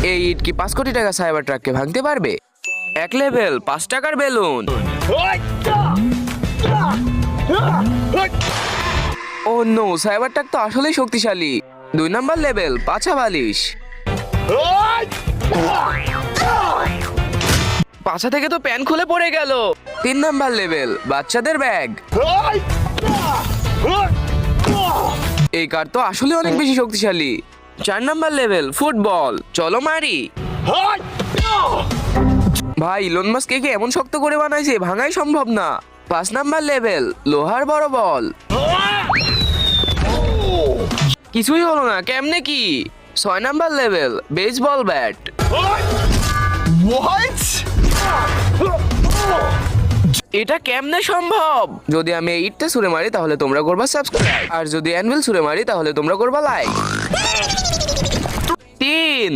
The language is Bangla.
এই ইট কি 5 কোটি টাকা সাইবার ট্রাককে ভাঙতে পারবে? 1 লেভেল 5 টাকার বেলুন। ও নো, সাইবার ট্রাক তো আসলেই শক্তিশালী। 2 নাম্বার লেভেল পাছা বালিশ। পাছা থেকে তো প্যান খুলে পড়ে গেল। 3 নাম্বার লেভেল বাচ্চাদের ব্যাগ। এই কার তো আসলে অনেক বেশি শক্তিশালী। 4 নাম্বার লেভেল ফুটবল, চলো মারি। ভাই ইলন মাস্ক একে এমন শক্ত করে বানাইছে, ভাঙাই সম্ভব না। 5 নাম্বার লেভেল লোহার বড় বল। কিছুই হলো না, কেমনে কি? 6 নাম্বার লেভেল বেসবল ব্যাট। এটা কেমনে সম্ভব? যদি আমি এই ইটটা ছুঁড়ে মারি তাহলে তোমরা করবা সাবস্ক্রাইব, আর যদি অ্যানভিল ছুঁড়ে মারি তাহলে তোমরা করবা লাইক। 3